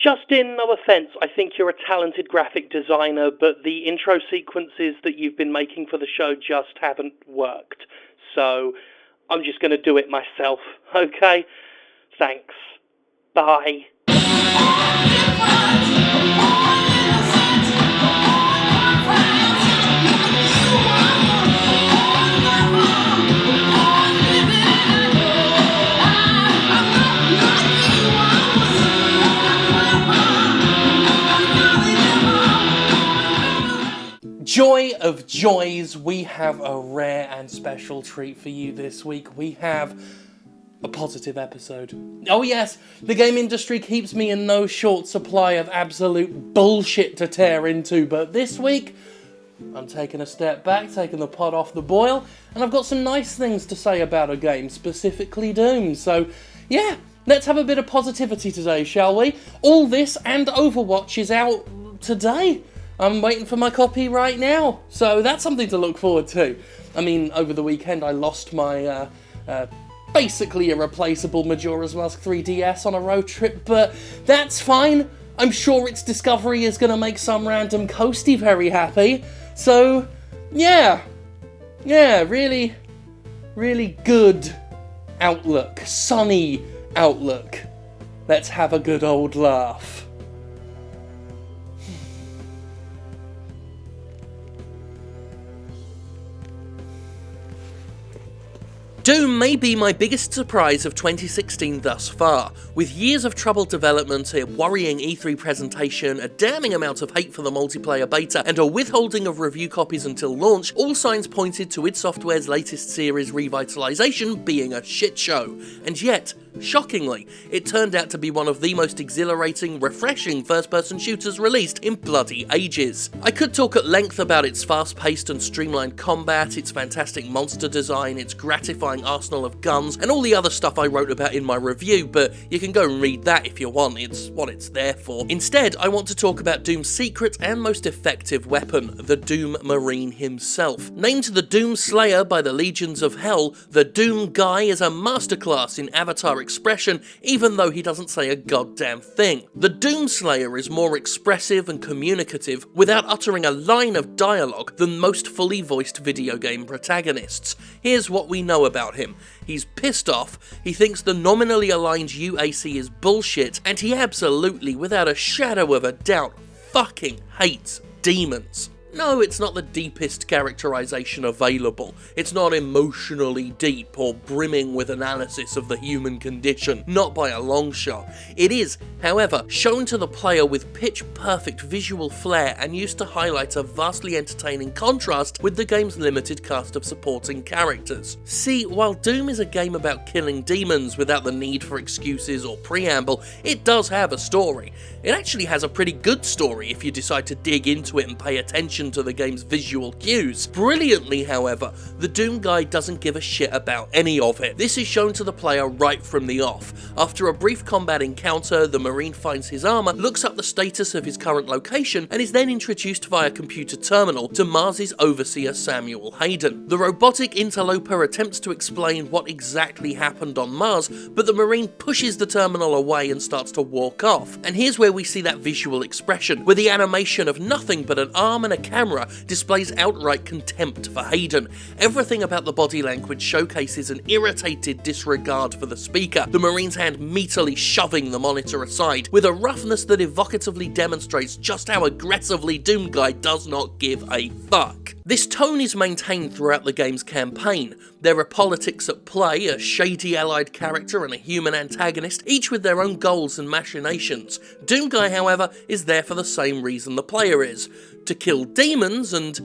Justin, no offence, I think you're a talented graphic designer, but the intro sequences that you've been making for the show just haven't worked. So, I'm just going to do it myself, okay? Thanks. Bye. Joy of joys, we have a rare and special treat for you this week. We have a positive episode. Oh yes, the game industry keeps me in no short supply of absolute bullshit to tear into, but this week, I'm taking a step back, taking the pot off the boil, and I've got some nice things to say about a game, specifically Doom. So, yeah, let's have a bit of positivity today, shall we? All this and Overwatch is out today. I'm waiting for my copy right now, so that's something to look forward to. I mean, over the weekend I lost my basically irreplaceable Majora's Mask 3DS on a road trip, but that's fine. I'm sure its discovery is going to make some random coastie very happy. So, yeah, really, really good outlook, sunny outlook. Let's have a good old laugh. Doom may be my biggest surprise of 2016 thus far. With years of troubled development, a worrying E3 presentation, a damning amount of hate for the multiplayer beta, and a withholding of review copies until launch, all signs pointed to id Software's latest series revitalization being a shit show. And yet, shockingly, it turned out to be one of the most exhilarating, refreshing first-person shooters released in bloody ages. I could talk at length about its fast-paced and streamlined combat, its fantastic monster design, its gratifying arsenal of guns, and all the other stuff I wrote about in my review, but you can go and read that if you want, it's what it's there for. Instead, I want to talk about Doom's secret and most effective weapon, the Doom Marine himself. Named the Doom Slayer by the legions of hell, the Doom Guy is a masterclass in avatar expression, even though he doesn't say a goddamn thing. The Doom Slayer is more expressive and communicative without uttering a line of dialogue than most fully voiced video game protagonists. Here's what we know about him. He's pissed off, he thinks the nominally aligned UAC is bullshit, and he absolutely, without a shadow of a doubt, fucking hates demons. No, it's not the deepest characterization available. It's not emotionally deep or brimming with analysis of the human condition, not by a long shot. It is, however, shown to the player with pitch-perfect visual flair and used to highlight a vastly entertaining contrast with the game's limited cast of supporting characters. See, while Doom is a game about killing demons without the need for excuses or preamble, it does have a story. It actually has a pretty good story if you decide to dig into it and pay attention to the game's visual cues. Brilliantly, however, the Doom Guy doesn't give a shit about any of it. This is shown to the player right from the off. After a brief combat encounter, the Marine finds his armor, looks up the status of his current location, and is then introduced via computer terminal to Mars's overseer Samuel Hayden. The robotic interloper attempts to explain what exactly happened on Mars, but the Marine pushes the terminal away and starts to walk off. And here's where we see that visual expression, where the animation of nothing but an arm and a camera displays outright contempt for Hayden. Everything about the body language showcases an irritated disregard for the speaker, the Marine's hand meatily shoving the monitor aside, with a roughness that evocatively demonstrates just how aggressively Doom Guy does not give a fuck. This tone is maintained throughout the game's campaign. There are politics at play, a shady allied character and a human antagonist, each with their own goals and machinations. Doom Guy, however, is there for the same reason the player is, to kill demons and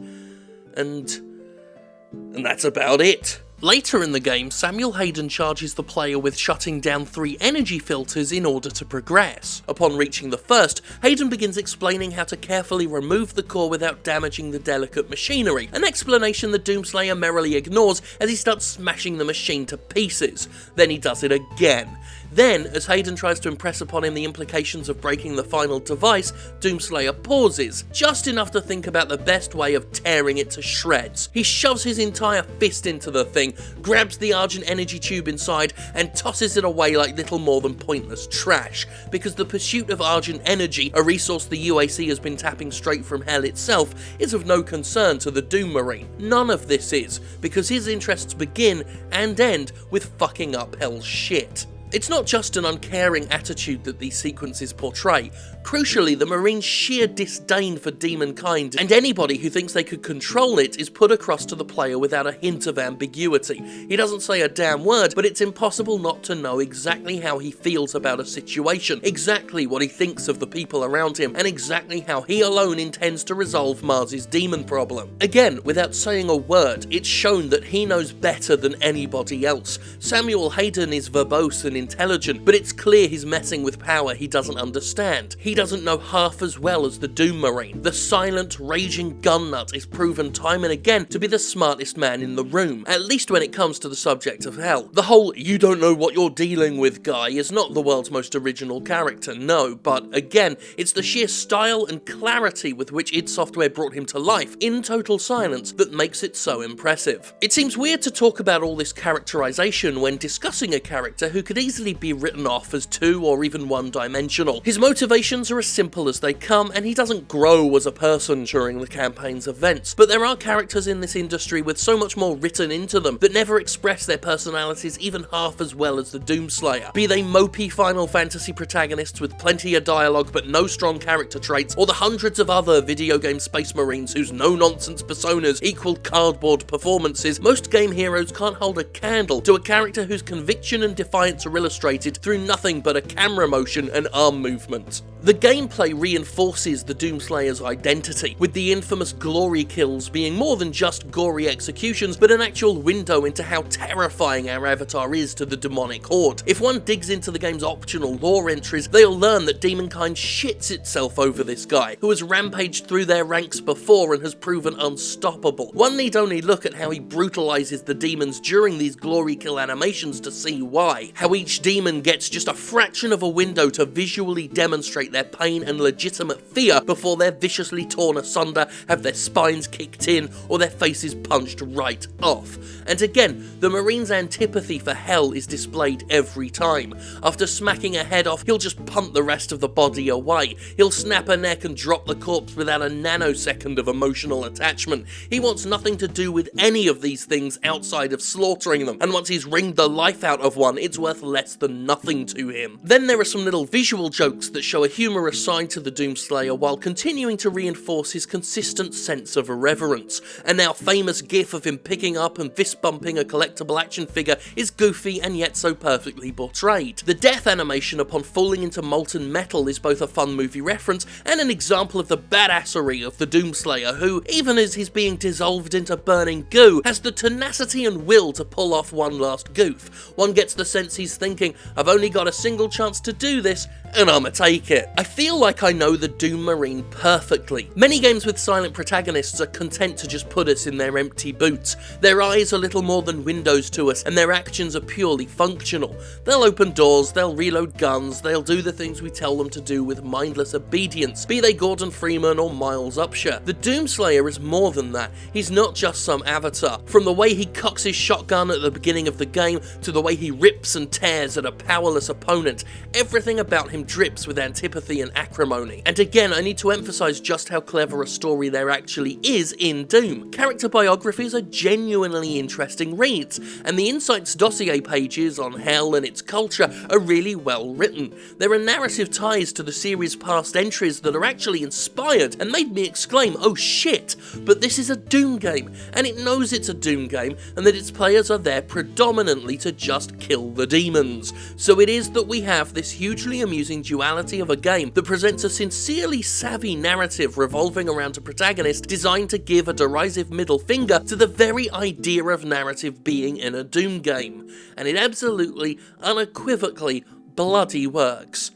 that's about it. Later in the game, Samuel Hayden charges the player with shutting down 3 energy filters in order to progress. Upon reaching the first, Hayden begins explaining how to carefully remove the core without damaging the delicate machinery, an explanation the Doomslayer merrily ignores as he starts smashing the machine to pieces. Then he does it again. Then, as Hayden tries to impress upon him the implications of breaking the final device, Doomslayer pauses, just enough to think about the best way of tearing it to shreds. He shoves his entire fist into the thing, grabs the Argent energy tube inside, and tosses it away like little more than pointless trash, because the pursuit of Argent energy, a resource the UAC has been tapping straight from hell itself, is of no concern to the Doom Marine. None of this is, because his interests begin and end with fucking up hell's shit. It's not just an uncaring attitude that these sequences portray. Crucially, the Marine's sheer disdain for demonkind, and anybody who thinks they could control it, is put across to the player without a hint of ambiguity. He doesn't say a damn word, but it's impossible not to know exactly how he feels about a situation, exactly what he thinks of the people around him, and exactly how he alone intends to resolve Mars's demon problem. Again, without saying a word, it's shown that he knows better than anybody else. Samuel Hayden is verbose and intelligent, but it's clear he's messing with power he doesn't understand. He doesn't know half as well as the Doom Marine. The silent, raging gun nut is proven time and again to be the smartest man in the room, at least when it comes to the subject of hell. The whole "you don't know what you're dealing with" guy is not the world's most original character, no, but again, it's the sheer style and clarity with which id Software brought him to life in total silence that makes it so impressive. It seems weird to talk about all this characterization when discussing a character who could easily be written off as two or even one-dimensional. His motivations are as simple as they come, and he doesn't grow as a person during the campaign's events, but there are characters in this industry with so much more written into them that never express their personalities even half as well as the Doomslayer. Be they mopey Final Fantasy protagonists with plenty of dialogue but no strong character traits, or the hundreds of other video game Space Marines whose no-nonsense personas equal cardboard performances, most game heroes can't hold a candle to a character whose conviction and defiance are illustrated through nothing but a camera motion and arm movement. The gameplay reinforces the Doomslayer's identity, with the infamous glory kills being more than just gory executions, but an actual window into how terrifying our avatar is to the demonic horde. If one digs into the game's optional lore entries, they'll learn that demonkind shits itself over this guy, who has rampaged through their ranks before and has proven unstoppable. One need only look at how he brutalizes the demons during these glory kill animations to see why. How each demon gets just a fraction of a window to visually demonstrate their pain and legitimate fear before they're viciously torn asunder, have their spines kicked in, or their faces punched right off. And again, the Marine's antipathy for hell is displayed every time. After smacking a head off, he'll just punt the rest of the body away. He'll snap a neck and drop the corpse without a nanosecond of emotional attachment. He wants nothing to do with any of these things outside of slaughtering them, and once he's wringed the life out of one, it's worth less than nothing to him. Then there are some little visual jokes that show a humorous side to the Doomslayer while continuing to reinforce his consistent sense of irreverence. A now famous gif of him picking up and fist-bumping a collectible action figure is goofy and yet so perfectly portrayed. The death animation upon falling into molten metal is both a fun movie reference and an example of the badassery of the Doomslayer, who, even as he's being dissolved into burning goo, has the tenacity and will to pull off one last goof. One gets the sense he's thinking, I've only got a single chance to do this, and I'ma take it. I feel like I know the Doom Marine perfectly. Many games with silent protagonists are content to just put us in their empty boots. Their eyes are little more than windows to us, and their actions are purely functional. They'll open doors, they'll reload guns, they'll do the things we tell them to do with mindless obedience, be they Gordon Freeman or Miles Upshur. The Doomslayer is more than that. He's not just some avatar. From the way he cocks his shotgun at the beginning of the game, to the way he rips and tears at a powerless opponent, everything about him drips with antipathy and acrimony. And again, I need to emphasize just how clever a story there actually is in Doom. Character biographies are genuinely interesting reads, and the Insights dossier pages on hell and its culture are really well written. There are narrative ties to the series' past entries that are actually inspired and made me exclaim, oh shit, but this is a Doom game, and it knows it's a Doom game, and that its players are there predominantly to just kill the demons. So it is that we have this hugely amusing duality of a game that presents a sincerely savvy narrative revolving around a protagonist designed to give a derisive middle finger to the very idea of narrative being in a Doom game. And it absolutely, unequivocally, bloody works.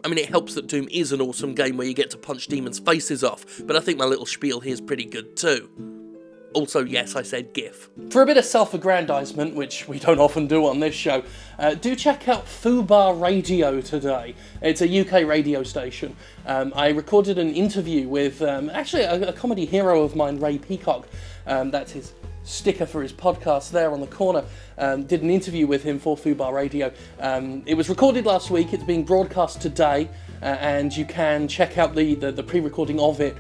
I mean, it helps that Doom is an awesome game where you get to punch demons' faces off, but I think my little spiel here is pretty good too. Also, yes, I said GIF. For a bit of self-aggrandizement, which we don't often do on this show, do check out Fubar Radio today. It's a UK radio station. I recorded an interview with, actually, a comedy hero of mine, Ray Peacock. That's his sticker for his podcast there on the corner. Did an interview with him for Fubar Radio. It was recorded last week. It's being broadcast today, and you can check out the pre-recording of it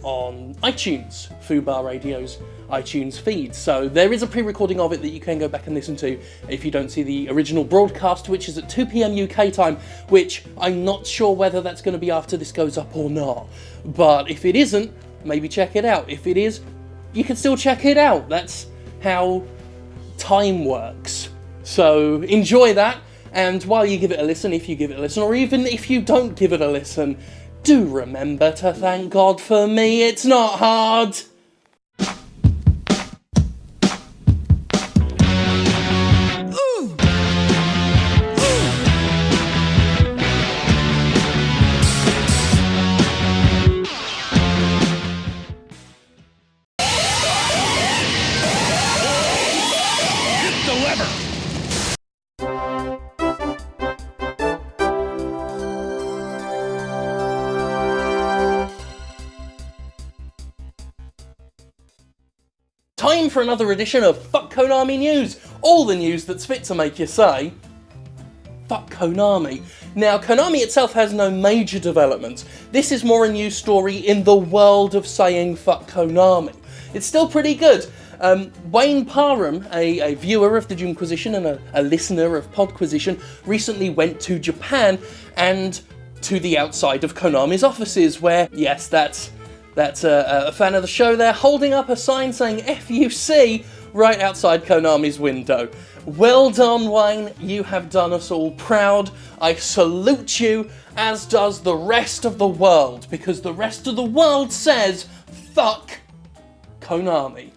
on iTunes, Fubar Radio's iTunes feed. So there is a pre-recording of it that you can go back and listen to if you don't see the original broadcast, which is at 2 PM UK time, which I'm not sure whether that's going to be after this goes up or not. But if it isn't, maybe check it out. If it is, you can still check it out. That's how time works. So enjoy that, and while you give it a listen, if you give it a listen, or even if you don't give it a listen, do remember to thank God for me. It's not hard. Time for another edition of Fuck Konami News. All the news that's fit to make you say, fuck Konami. Now, Konami itself has no major developments. This is more a news story in the world of saying fuck Konami. It's still pretty good. Wayne Parham, a viewer of the Jimquisition and a listener of Podquisition, recently went to Japan and to the outside of Konami's offices, where, yes, that's a fan of the show there, holding up a sign saying FUC right outside Konami's window. Well done, Wayne. You have done us all proud. I salute you, as does the rest of the world, because the rest of the world says, fuck Konami.